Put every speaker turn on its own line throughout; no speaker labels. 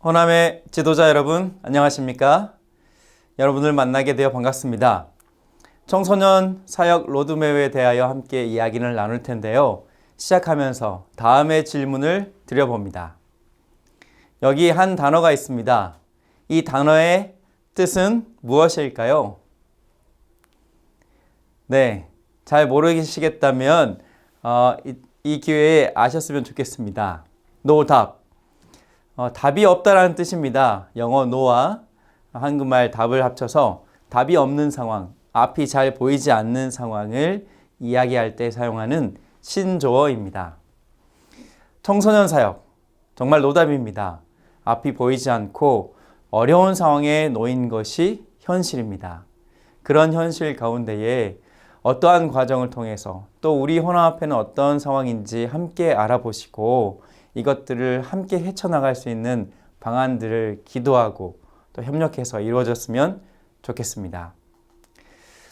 호남의 지도자 여러분, 안녕하십니까? 여러분을 만나게 되어 반갑습니다. 청소년 사역 로드맵에 대하여 함께 이야기를 나눌 텐데요. 시작하면서 다음의 질문을 드려봅니다. 여기 한 단어가 있습니다. 이 단어의 뜻은 무엇일까요? 네, 잘 모르시겠다면 이 기회에 아셨으면 좋겠습니다. 노답. 답이 없다라는 뜻입니다. 영어 no와 한국말 답을 합쳐서 답이 없는 상황, 앞이 잘 보이지 않는 상황을 이야기할 때 사용하는 신조어입니다. 청소년 사역, 정말 노답입니다. 앞이 보이지 않고 어려운 상황에 놓인 것이 현실입니다. 그런 현실 가운데에 어떠한 과정을 통해서 또 우리 호남 앞에는 어떤 상황인지 함께 알아보시고 이것들을 함께 헤쳐나갈 수 있는 방안들을 기도하고 또 협력해서 이루어졌으면 좋겠습니다.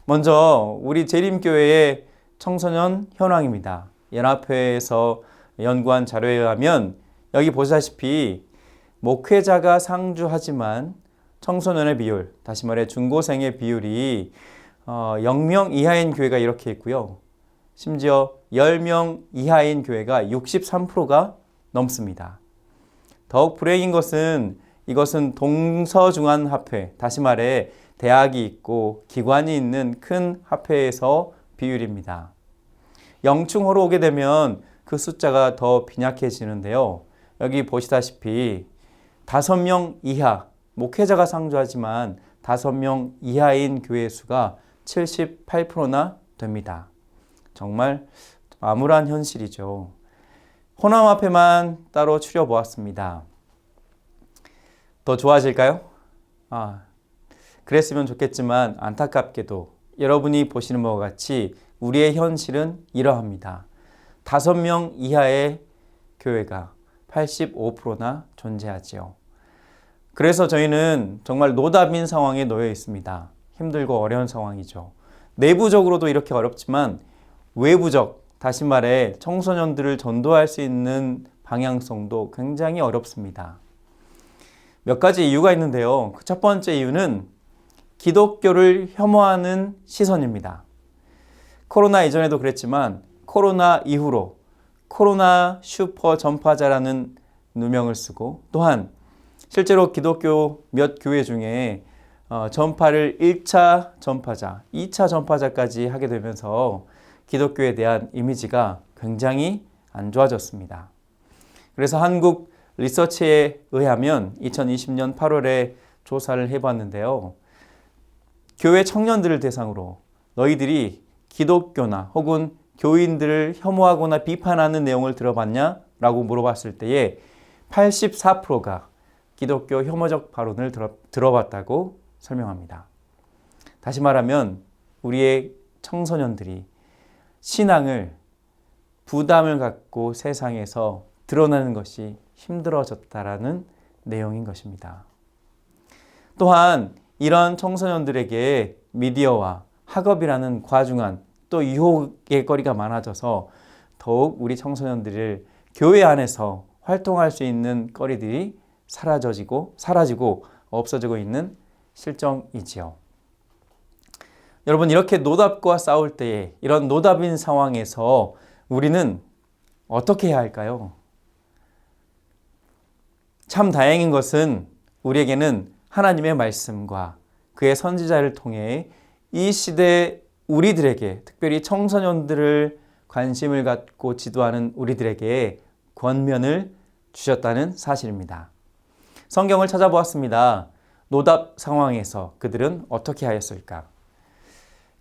먼저 우리 재림교회의 청소년 현황입니다. 연합회에서 연구한 자료에 의하면 여기 보시다시피 목회자가 상주하지만 청소년의 비율, 다시 말해 중고생의 비율이 0명 이하인 교회가 이렇게 있고요. 심지어 10명 이하인 교회가 63%가 넘습니다. 더욱 불행인 것은 이것은 동서중한 합회, 다시 말해 대학이 있고 기관이 있는 큰 합회에서 비율입니다. 영충호로 오게 되면 그 숫자가 더 빈약해지는데요. 여기 보시다시피 5명 이하, 목회자가 상주하지만 5명 이하인 교회 수가 78%나 됩니다. 정말 암울한 현실이죠. 호남 앞에만 따로 추려보았습니다. 더 좋아질까요? 그랬으면 좋겠지만 안타깝게도 여러분이 보시는 바와 같이 우리의 현실은 이러합니다. 5명 이하의 교회가 85%나 존재하지요. 그래서 저희는 정말 노답인 상황에 놓여 있습니다. 힘들고 어려운 상황이죠. 내부적으로도 이렇게 어렵지만 외부적, 다시 말해 청소년들을 전도할 수 있는 방향성도 굉장히 어렵습니다. 몇 가지 이유가 있는데요. 첫 번째 이유는 기독교를 혐오하는 시선입니다. 코로나 이전에도 그랬지만 코로나 이후로 코로나 슈퍼 전파자라는 누명을 쓰고 또한 실제로 기독교 몇 교회 중에 전파를 1차 전파자, 2차 전파자까지 하게 되면서 기독교에 대한 이미지가 굉장히 안 좋아졌습니다. 그래서 한국 리서치에 의하면 2020년 8월에 조사를 해봤는데요. 교회 청년들을 대상으로 너희들이 기독교나 혹은 교인들을 혐오하거나 비판하는 내용을 들어봤냐? 라고 물어봤을 때에 84%가 기독교 혐오적 발언을 들어봤다고 설명합니다. 다시 말하면 우리의 청소년들이 신앙을 부담을 갖고 세상에서 드러나는 것이 힘들어졌다라는 내용인 것입니다. 또한 이런 청소년들에게 미디어와 학업이라는 과중한 또 유혹의 거리가 많아져서 더욱 우리 청소년들을 교회 안에서 활동할 수 있는 거리들이 사라지고 없어지고 있는 실정이지요. 여러분, 이렇게 노답과 싸울 때에 이런 노답인 상황에서 우리는 어떻게 해야 할까요? 참 다행인 것은 우리에게는 하나님의 말씀과 그의 선지자를 통해 이 시대 우리들에게, 특별히 청소년들을 관심을 갖고 지도하는 우리들에게 권면을 주셨다는 사실입니다. 성경을 찾아보았습니다. 노답 상황에서 그들은 어떻게 하였을까?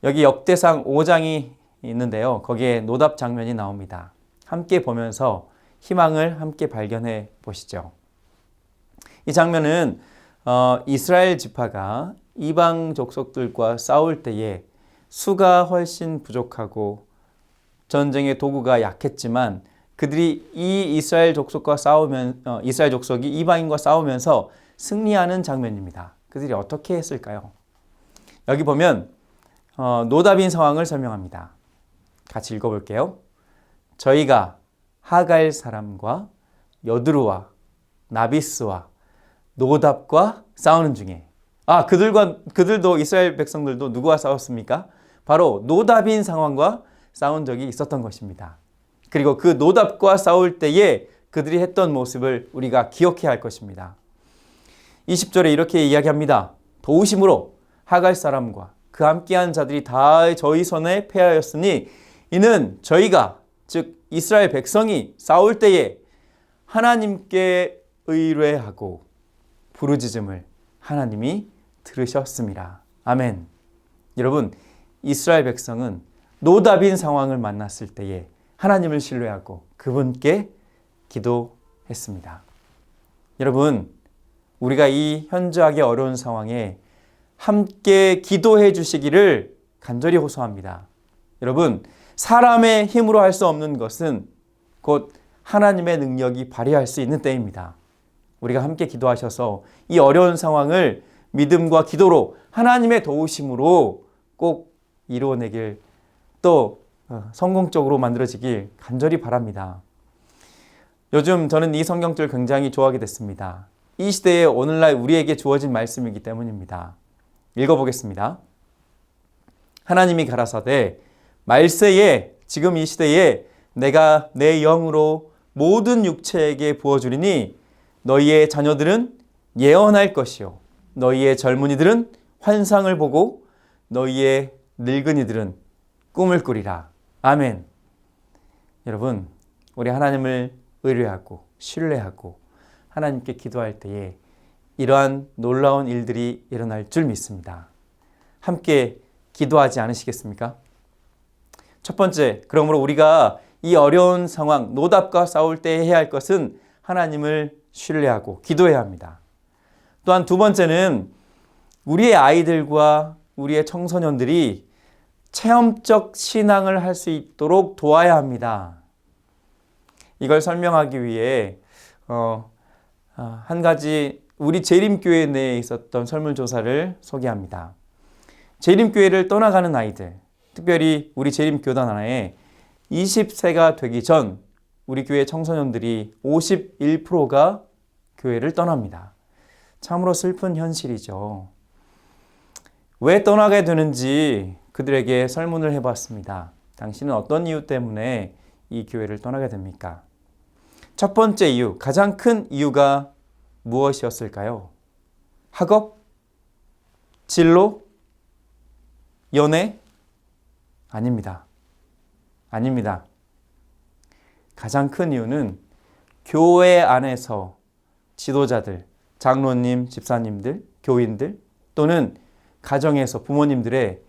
여기 역대상 5장이 있는데요. 거기에 노답 장면이 나옵니다. 함께 보면서 희망을 함께 발견해 보시죠. 이 장면은 이스라엘 지파가 이방 족속들과 싸울 때에 수가 훨씬 부족하고 전쟁의 도구가 약했지만 그들이 이 이스라엘 족속이 이방인과 싸우면서 승리하는 장면입니다. 그들이 어떻게 했을까요? 여기 보면 노답인 상황을 설명합니다. 같이 읽어볼게요. 저희가 하갈 사람과 여드루와 나비스와 노답과 싸우는 중에 그들도 이스라엘 백성들도 누구와 싸웠습니까? 바로 노답인 상황과 싸운 적이 있었던 것입니다. 그리고 그 노답과 싸울 때에 그들이 했던 모습을 우리가 기억해야 할 것입니다. 20절에 이렇게 이야기합니다. 도우심으로 하갈 사람과 그 함께한 자들이 다 저희 손에 패하였으니 이는 저희가 즉 이스라엘 백성이 싸울 때에 하나님께 의뢰하고 부르짖음을 하나님이 들으셨습니다. 아멘. 여러분, 이스라엘 백성은 노답인 상황을 만났을 때에 하나님을 신뢰하고 그분께 기도했습니다. 여러분, 우리가 이 현저하게 어려운 상황에 함께 기도해 주시기를 간절히 호소합니다. 여러분, 사람의 힘으로 할 수 없는 것은 곧 하나님의 능력이 발휘할 수 있는 때입니다. 우리가 함께 기도하셔서 이 어려운 상황을 믿음과 기도로 하나님의 도우심으로 꼭 이루어내길 또 성공적으로 만들어지길 간절히 바랍니다. 요즘 저는 이 성경줄 굉장히 좋아하게 됐습니다. 이 시대에 오늘날 우리에게 주어진 말씀이기 때문입니다. 읽어보겠습니다. 하나님이 가라사대 말세에 지금 이 시대에 내가 내 영으로 모든 육체에게 부어주리니 너희의 자녀들은 예언할 것이요 너희의 젊은이들은 환상을 보고 너희의 늙은이들은 꿈을 꾸리라. 아멘. 여러분, 우리 하나님을 의뢰하고 신뢰하고 하나님께 기도할 때에 이러한 놀라운 일들이 일어날 줄 믿습니다. 함께 기도하지 않으시겠습니까? 첫 번째, 그러므로 우리가 이 어려운 상황, 노답과 싸울 때 해야 할 것은 하나님을 신뢰하고 기도해야 합니다. 또한 두 번째는 우리의 아이들과 우리의 청소년들이 체험적 신앙을 할 수 있도록 도와야 합니다. 이걸 설명하기 위해 한 가지 우리 재림교회 내에 있었던 설문조사를 소개합니다. 재림교회를 떠나가는 아이들, 특별히 우리 재림교단 하나에 20세가 되기 전 우리 교회 청소년들이 51%가 교회를 떠납니다. 참으로 슬픈 현실이죠. 왜 떠나게 되는지 그들에게 설문을 해봤습니다. 당신은 어떤 이유 때문에 이 교회를 떠나게 됩니까? 첫 번째 이유, 가장 큰 이유가 무엇이었을까요? 학업? 진로? 연애? 아닙니다. 아닙니다. 가장 큰 이유는 교회 안에서 지도자들, 장로님, 집사님들, 교인들 또는 가정에서 부모님들의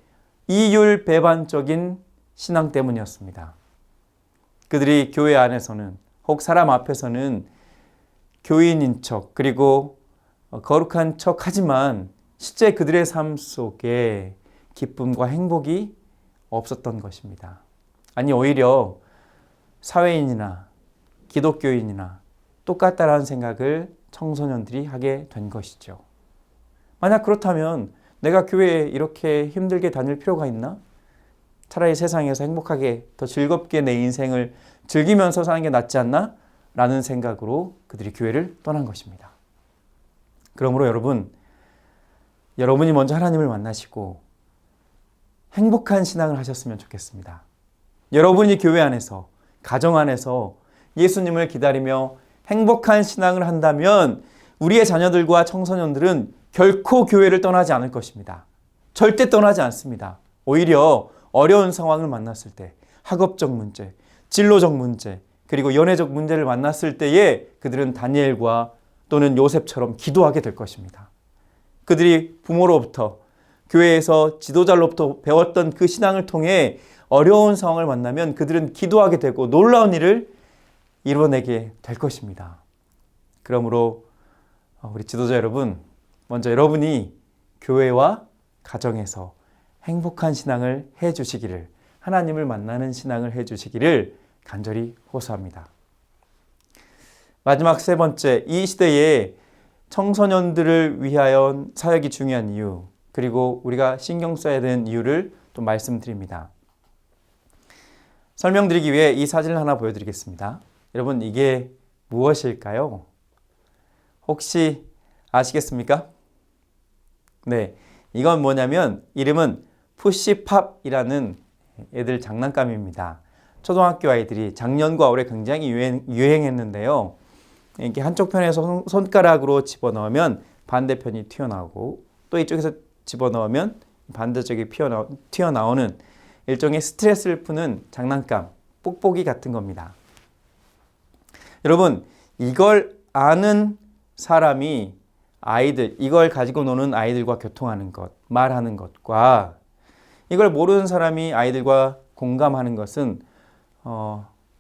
이율배반적인 신앙 때문이었습니다. 그들이 교회 안에서는 혹 사람 앞에서는 교인인 척 그리고 거룩한 척 하지만 실제 그들의 삶 속에 기쁨과 행복이 없었던 것입니다. 아니 오히려 사회인이나 기독교인이나 똑같다라는 생각을 청소년들이 하게 된 것이죠. 만약 그렇다면 내가 교회에 이렇게 힘들게 다닐 필요가 있나? 차라리 세상에서 행복하게 더 즐겁게 내 인생을 즐기면서 사는 게 낫지 않나? 라는 생각으로 그들이 교회를 떠난 것입니다. 그러므로 여러분이 먼저 하나님을 만나시고 행복한 신앙을 하셨으면 좋겠습니다. 여러분이 교회 안에서, 가정 안에서 예수님을 기다리며 행복한 신앙을 한다면 우리의 자녀들과 청소년들은 결코 교회를 떠나지 않을 것입니다. 절대 떠나지 않습니다. 오히려 어려운 상황을 만났을 때 학업적 문제, 진로적 문제, 그리고 연애적 문제를 만났을 때에 그들은 다니엘과 또는 요셉처럼 기도하게 될 것입니다. 그들이 부모로부터 교회에서 지도자로부터 배웠던 그 신앙을 통해 어려운 상황을 만나면 그들은 기도하게 되고 놀라운 일을 이뤄내게 될 것입니다. 그러므로 우리 지도자 여러분, 먼저 여러분이 교회와 가정에서 행복한 신앙을 해주시기를, 하나님을 만나는 신앙을 해주시기를 간절히 호소합니다. 마지막 세 번째, 이 시대에 청소년들을 위하여 사역이 중요한 이유, 그리고 우리가 신경 써야 되는 이유를 또 말씀드립니다. 설명드리기 위해 이 사진을 하나 보여드리겠습니다. 여러분, 이게 무엇일까요? 혹시 아시겠습니까? 네, 이건 뭐냐면 이름은 푸시팝이라는 애들 장난감입니다. 초등학교 아이들이 작년과 올해 굉장히 유행했는데요. 이렇게 한쪽 편에서 손가락으로 집어넣으면 반대편이 튀어나오고 또 이쪽에서 집어넣으면 반대쪽이 튀어나오는 일종의 스트레스를 푸는 장난감, 뽁뽁이 같은 겁니다. 여러분, 이걸 아는 사람이 이걸 가지고 노는 아이들과 교통하는 것, 말하는 것과 이걸 모르는 사람이 아이들과 공감하는 것은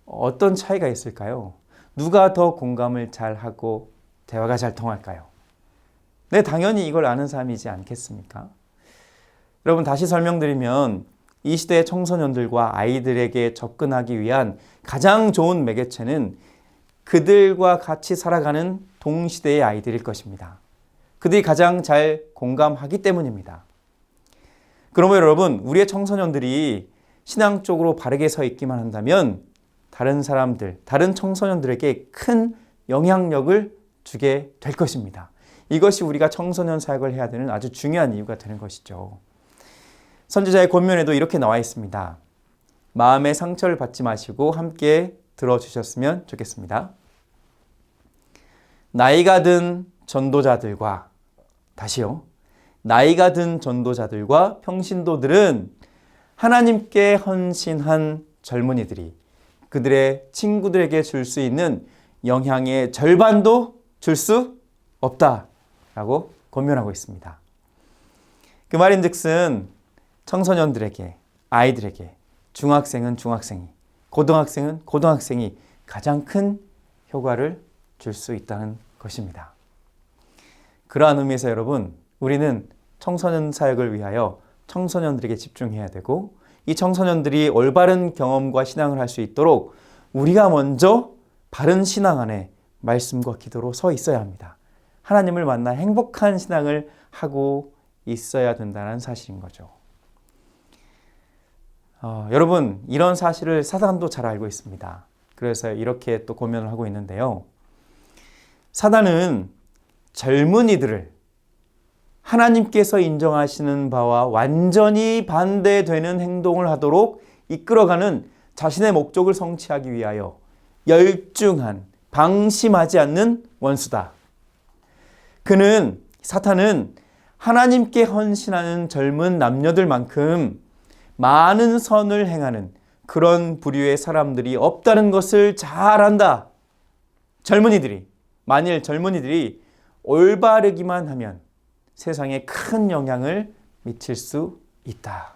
어떤 차이가 있을까요? 누가 더 공감을 잘 하고 대화가 잘 통할까요? 네, 당연히 이걸 아는 사람이지 않겠습니까? 여러분, 다시 설명드리면 이 시대의 청소년들과 아이들에게 접근하기 위한 가장 좋은 매개체는 그들과 같이 살아가는 동시대의 아이들일 것입니다. 그들이 가장 잘 공감하기 때문입니다. 그러면 여러분, 우리의 청소년들이 신앙 쪽으로 바르게 서 있기만 한다면 다른 사람들, 다른 청소년들에게 큰 영향력을 주게 될 것입니다. 이것이 우리가 청소년 사역을 해야 되는 아주 중요한 이유가 되는 것이죠. 선지자의 권면에도 이렇게 나와 있습니다. 마음의 상처를 받지 마시고 함께 들어주셨으면 좋겠습니다. 나이가 든 전도자들과 다시요. 나이가 든 전도자들과 평신도들은 하나님께 헌신한 젊은이들이 그들의 친구들에게 줄 수 있는 영향의 절반도 줄 수 없다라고 권면하고 있습니다. 그 말인즉슨 청소년들에게, 아이들에게 중학생은 중학생이, 고등학생은 고등학생이 가장 큰 효과를 줄 수 있다는 것입니다. 그러한 의미에서 여러분, 우리는 청소년 사역을 위하여 청소년들에게 집중해야 되고 이 청소년들이 올바른 경험과 신앙을 할 수 있도록 우리가 먼저 바른 신앙 안에 말씀과 기도로 서 있어야 합니다. 하나님을 만나 행복한 신앙을 하고 있어야 된다는 사실인 거죠. 여러분, 이런 사실을 사단도 잘 알고 있습니다. 그래서 이렇게 또 고민을 하고 있는데요. 사단은 젊은이들을 하나님께서 인정하시는 바와 완전히 반대되는 행동을 하도록 이끌어가는 자신의 목적을 성취하기 위하여 열중한, 방심하지 않는 원수다. 사탄은 하나님께 헌신하는 젊은 남녀들만큼 많은 선을 행하는 그런 부류의 사람들이 없다는 것을 잘 안다. 만일 젊은이들이 올바르기만 하면 세상에 큰 영향을 미칠 수 있다.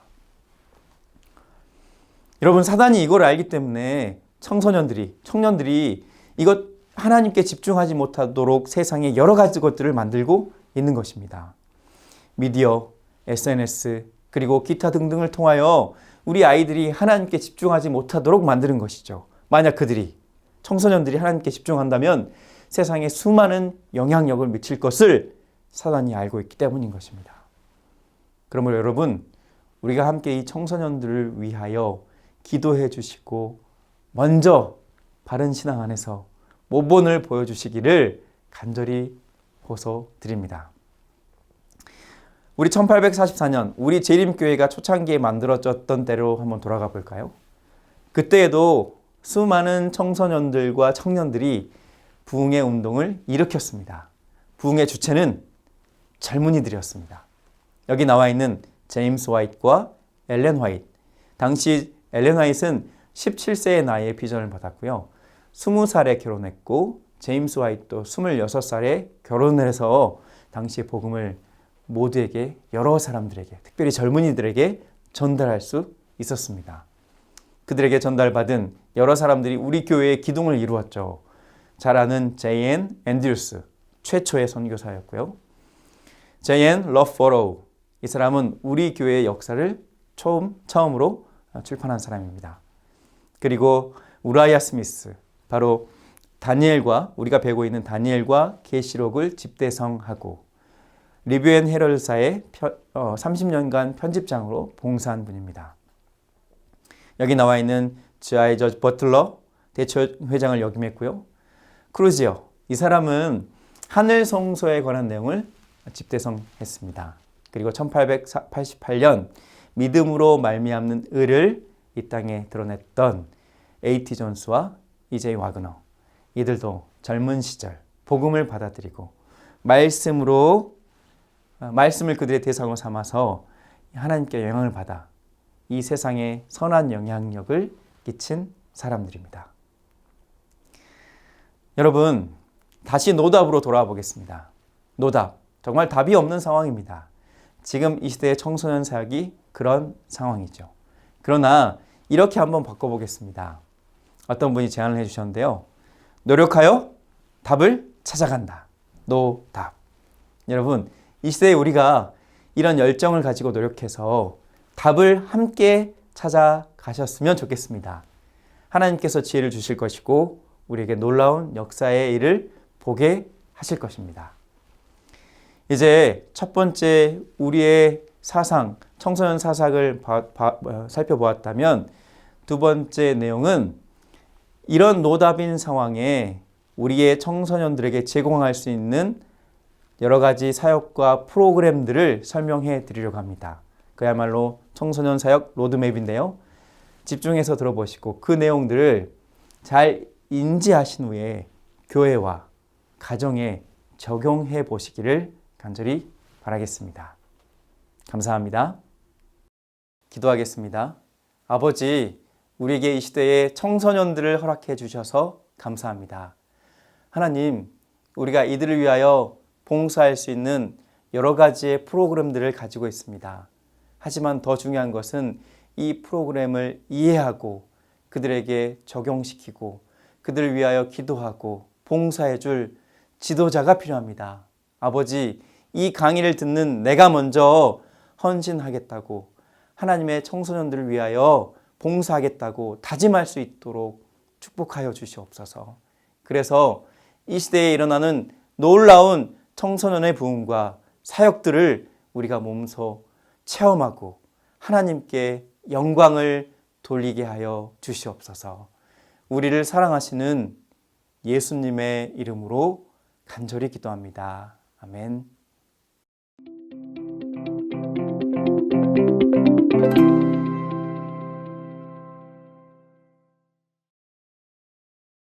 여러분, 사단이 이걸 알기 때문에 청년들이 이것 하나님께 집중하지 못하도록 세상에 여러 가지 것들을 만들고 있는 것입니다. 미디어, SNS, 그리고 기타 등등을 통하여 우리 아이들이 하나님께 집중하지 못하도록 만드는 것이죠. 만약 청소년들이 하나님께 집중한다면 세상에 수많은 영향력을 미칠 것을 사단이 알고 있기 때문인 것입니다. 그러므로 여러분, 우리가 함께 이 청소년들을 위하여 기도해 주시고 먼저 바른 신앙 안에서 모본을 보여주시기를 간절히 호소드립니다. 우리 1844년 우리 재림교회가 초창기에 만들어졌던 때로 한번 돌아가 볼까요? 그때에도 수많은 청소년들과 청년들이 부흥의 운동을 일으켰습니다. 부흥의 주체는 젊은이들이었습니다. 여기 나와 있는 제임스 화이트와 엘렌 화이트. 당시 엘렌 화이트는 17세의 나이에 비전을 받았고요. 20살에 결혼했고 제임스 화이트도 26살에 결혼을 해서 당시 복음을 모두에게, 여러 사람들에게, 특별히 젊은이들에게 전달할 수 있었습니다. 그들에게 전달받은 여러 사람들이 우리 교회의 기둥을 이루었죠. 잘 아는 J.N. 앤드루스, 최초의 선교사였고요. J.N. 러퍼로우, 이 사람은 우리 교회의 역사를 처음으로 출판한 사람입니다. 그리고 우라이아 스미스, 바로 우리가 배우고 있는 다니엘과 계시록을 집대성하고 리뷰 앤 헤럴드사의 30년간 편집장으로 봉사한 분입니다. 여기 나와 있는 G.I. 버틀러 대처회장을 역임했고요. 크루지어, 이 사람은 하늘 성소에 관한 내용을 집대성했습니다. 그리고 1888년 믿음으로 말미암는 의를 이 땅에 드러냈던 A.T. 존스와 E.J. 와그너, 이들도 젊은 시절 복음을 받아들이고 말씀을 그들의 대상으로 삼아서 하나님께 영향을 받아 이 세상에 선한 영향력을 끼친 사람들입니다. 여러분, 다시 노답으로 돌아와 보겠습니다. 노답, 정말 답이 없는 상황입니다. 지금 이 시대의 청소년 사역이 그런 상황이죠. 그러나 이렇게 한번 바꿔보겠습니다. 어떤 분이 제안을 해주셨는데요. 노력하여 답을 찾아간다. 노답. 여러분, 이 시대에 우리가 이런 열정을 가지고 노력해서 답을 함께 찾아가셨으면 좋겠습니다. 하나님께서 지혜를 주실 것이고 우리에게 놀라운 역사의 일을 보게 하실 것입니다. 이제 첫 번째 우리의 사상, 청소년 사상을 살펴보았다면 두 번째 내용은 이런 노답인 상황에 우리의 청소년들에게 제공할 수 있는 여러 가지 사역과 프로그램들을 설명해 드리려고 합니다. 그야말로 청소년 사역 로드맵인데요. 집중해서 들어보시고 그 내용들을 잘 인지하신 후에 교회와 가정에 적용해 보시기를 간절히 바라겠습니다. 감사합니다. 기도하겠습니다. 아버지, 우리에게 이 시대에 청소년들을 허락해 주셔서 감사합니다. 하나님, 우리가 이들을 위하여 봉사할 수 있는 여러 가지의 프로그램들을 가지고 있습니다. 하지만 더 중요한 것은 이 프로그램을 이해하고 그들에게 적용시키고 그들을 위하여 기도하고 봉사해 줄 지도자가 필요합니다. 아버지, 이 강의를 듣는 내가 먼저 헌신하겠다고 하나님의 청소년들을 위하여 봉사하겠다고 다짐할 수 있도록 축복하여 주시옵소서. 그래서 이 시대에 일어나는 놀라운 청소년의 부흥과 사역들을 우리가 몸소 체험하고 하나님께 영광을 돌리게 하여 주시옵소서. 우리를 사랑하시는 예수님의 이름으로 간절히 기도합니다. 아멘.